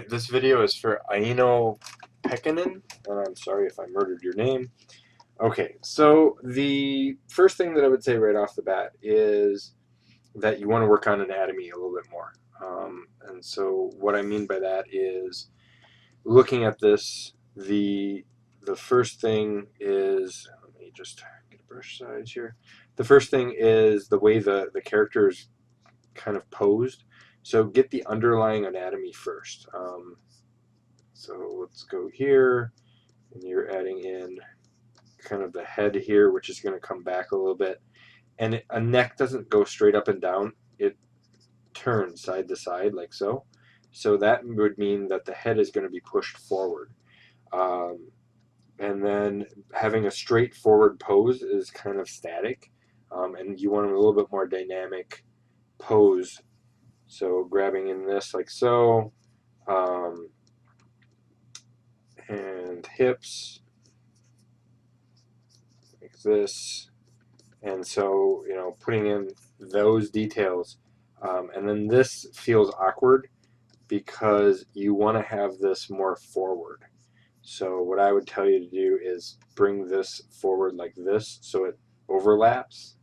Alright, this video is for Aino Pekkanen, and I'm sorry if I murdered your name. Okay, so the first thing that I would say right off the bat is that you want to work on anatomy a little bit more. And so what I mean by that is looking at this, the first thing is, let me just get a brush size here. The first thing is the way the character is kind of posed. So get the underlying anatomy first. So let's go here, and you're adding in kind of the head here, which is going to come back a little bit. And a neck doesn't go straight up and down. It turns side to side like so. So that would mean that the head is going to be pushed forward. And then having a straightforward pose is kind of static. And you want a little bit more dynamic pose. So grabbing in this like so. And hips like this, and so putting in those details, and then this feels awkward because you want to have this more forward. So what I would tell you to do is bring this forward like this so it overlaps,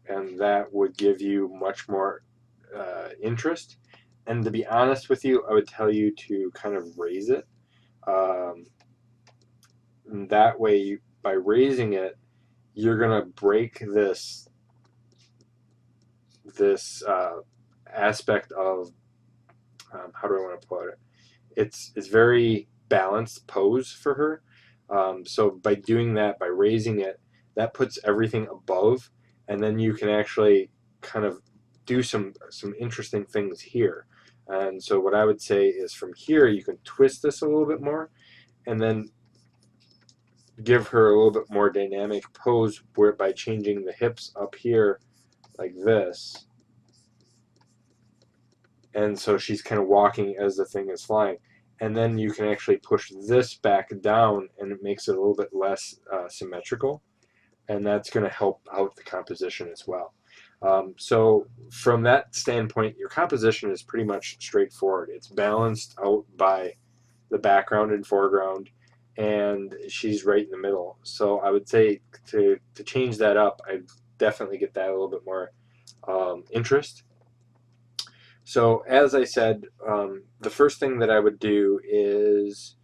and that would give you much more interest. And to be honest with you, I would tell you to kind of raise it. That way, by raising it, you're gonna break this aspect of how do I want to put it? It's very balanced pose for her. So by doing that, by raising it, that puts everything above, and then you can actually kind of do some interesting things here. And so what I would say is from here you can twist this a little bit more, and then give her a little bit more dynamic pose where by changing the hips up here like this, and so she's kind of walking as the thing is flying, and then you can actually push this back down and it makes it a little bit less symmetrical, and that's going to help out the composition as well. So from that standpoint, your composition is pretty much straightforward. It's balanced out by the background and foreground, and she's right in the middle. So I would say to change that up, I'd definitely get that a little bit more interest. So as I said, the first thing that I would do is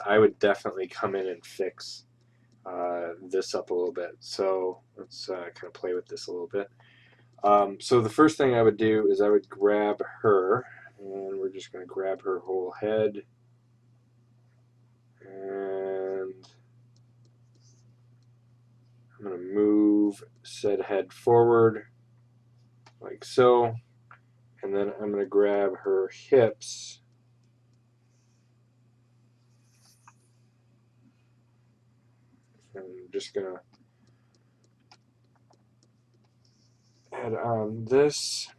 I would definitely come in and fix this up a little bit. So let's kind of play with this a little bit. So the first thing I would do is I would grab her, and we're just going to grab her whole head, and I'm going to move said head forward like so, and then I'm going to grab her hips, and I'm just going to add on this,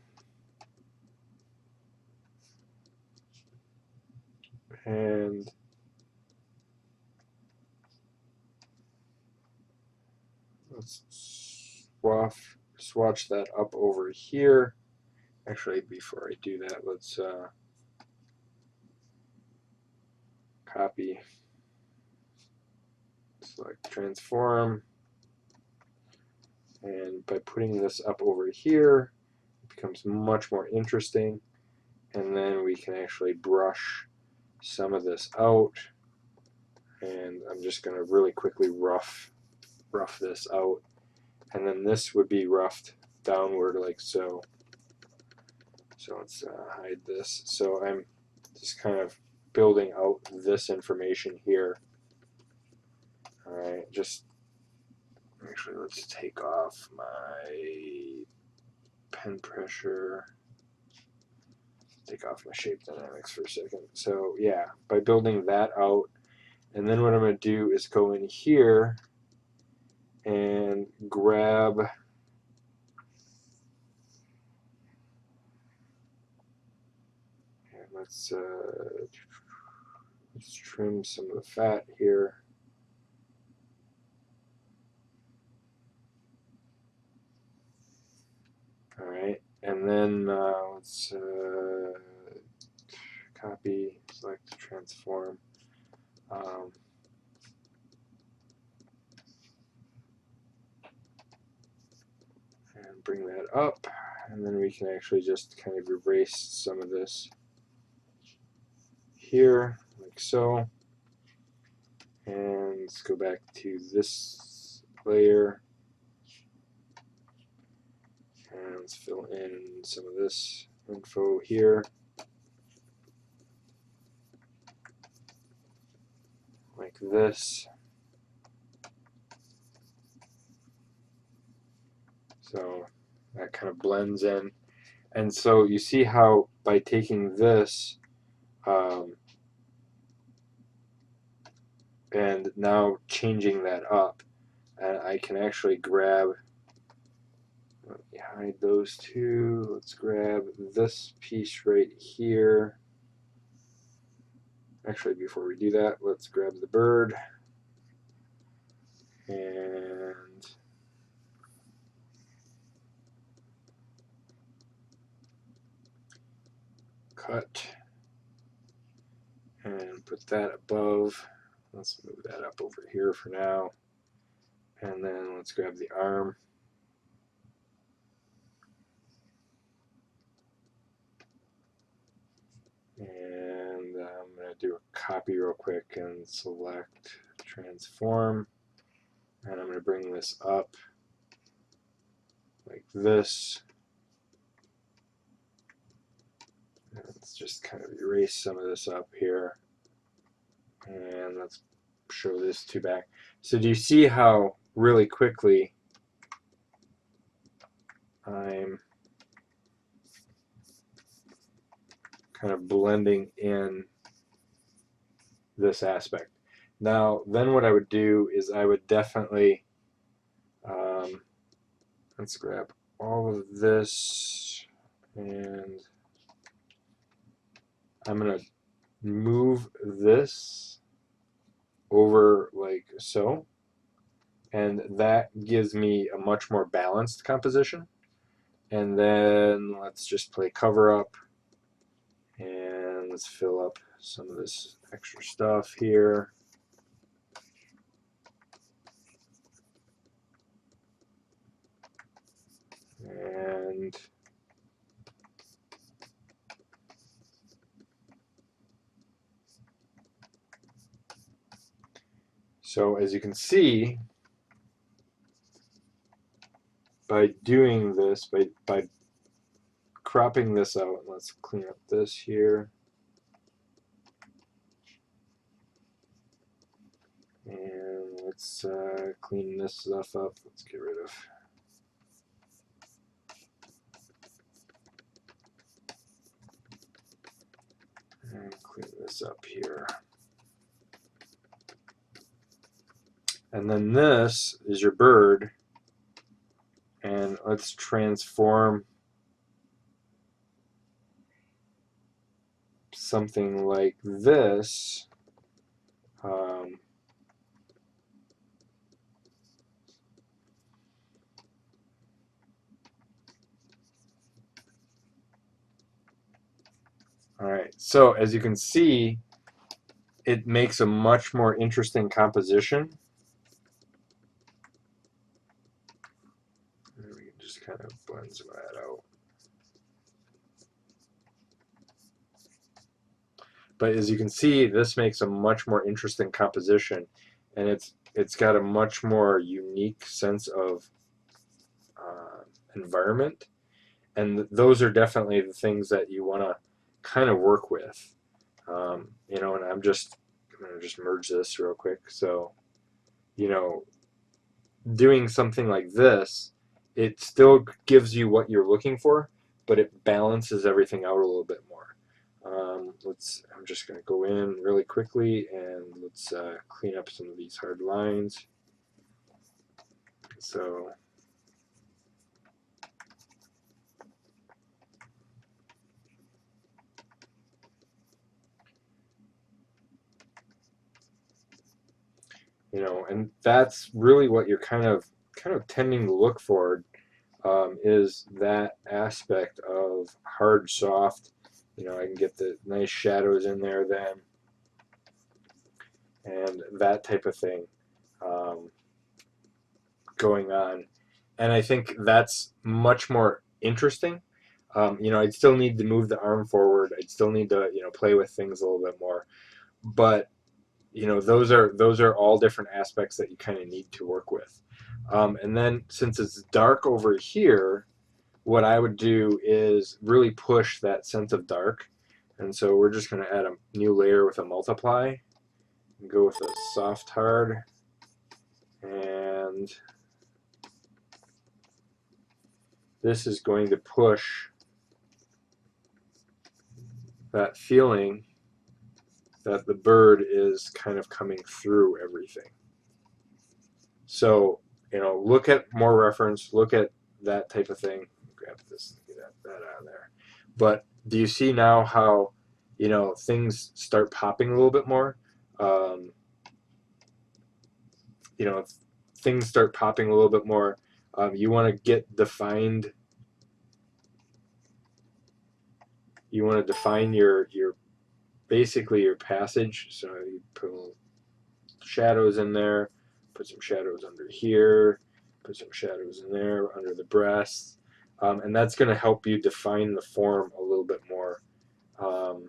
and let's swatch that up over here. Actually, before I do that, let's copy, select transform, and by putting this up over here, it becomes much more interesting, and then we can actually brush some of this out, and I'm just going to really quickly rough this out, and then this would be roughed downward like so. So let's hide this. So I'm just kind of building out this information here. Alright, just actually let's take off my pen pressure, take off my shape dynamics for a second. So yeah, by building that out, and then what I'm going to do is go in here and grab let's trim some of the fat here. then let's copy, select, transform. And bring that up, and then we can actually just kind of erase some of this here, like so. And let's go back to this layer, and let's fill in some of this info here, like this. So that kind of blends in. And so you see how by taking this and now changing that up, and I can actually grab, let me hide those two, let's grab this piece right here. Actually, before we do that, let's grab the bird and cut and put that above. Let's move that up over here for now. And then let's grab the arm. And I'm going to do a copy real quick and select transform. And I'm going to bring this up like this. And let's just kind of erase some of this up here. And let's show this two back. So do you see how really quickly I'm kind of blending in this aspect? Now, then what I would do is I would definitely, let's grab all of this, and I'm going to move this over like so, and that gives me a much more balanced composition. And then let's just play cover up, and let's fill up some of this extra stuff here. And so as you can see, by doing this, by cropping this out, let's clean up this here. And let's clean this stuff up. Let's get rid of. And clean this up here. And then this is your bird. And let's transform something like this. All right, so as you can see, it makes a much more interesting composition. And we can just kind of blend some of that out. But as you can see, this makes a much more interesting composition, and it's got a much more unique sense of environment. And those are definitely the things that you want to kind of work with. You know, and I'm going to just merge this real quick. So, you know, doing something like this, it still gives you what you're looking for, but it balances everything out a little bit more. I'm just going to go in really quickly, and let's clean up some of these hard lines. So you know, and that's really what you're kind of tending to look for is that aspect of hard, soft. I can get the nice shadows in there then, and that type of thing um, going on. And I think that's much more interesting. I'd still need to move the arm forward. I'd still need to, play with things a little bit more. But those are all different aspects that you kind of need to work with. And then since it's dark over here, what I would do is really push that sense of dark. And so we're just going to add a new layer with a multiply and go with a soft hard. And this is going to push that feeling that the bird is kind of coming through everything. So, look at more reference, look at that type of thing. Grab this, get that out of there. But do you see now how, things start popping a little bit more? Um, if things start popping a little bit more, you want to get defined. You want to define your basically your passage. So you put a little shadows in there, put some shadows under here, put some shadows in there under the breast, and that's going to help you define the form a little bit more, um,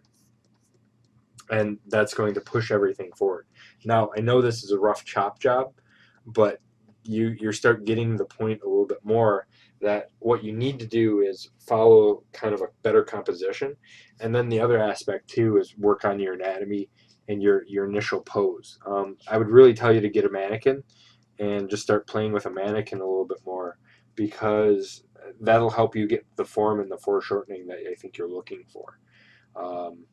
and that's going to push everything forward. Now, I know this is a rough chop job, but you start getting the point a little bit more that what you need to do is follow kind of a better composition, and then the other aspect too is work on your anatomy and your initial pose. I would really tell you to get a mannequin and just start playing with a mannequin a little bit more, because that'll help you get the form and the foreshortening that I think you're looking for. Um,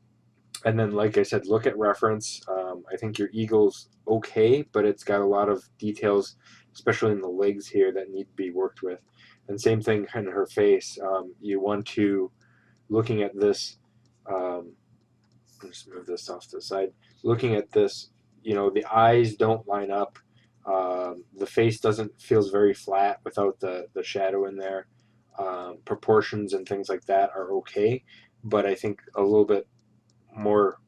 and then, like I said, look at reference. I think your eagle's okay, but it's got a lot of details, especially in the legs here, that need to be worked with. And same thing in her face. You want to, looking at this, just move this off to the side. Looking at this, the eyes don't line up. The face doesn't feels very flat without the shadow in there. Proportions and things like that are okay, but I think a little bit more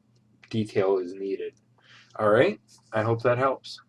detail is needed. All right. I hope that helps.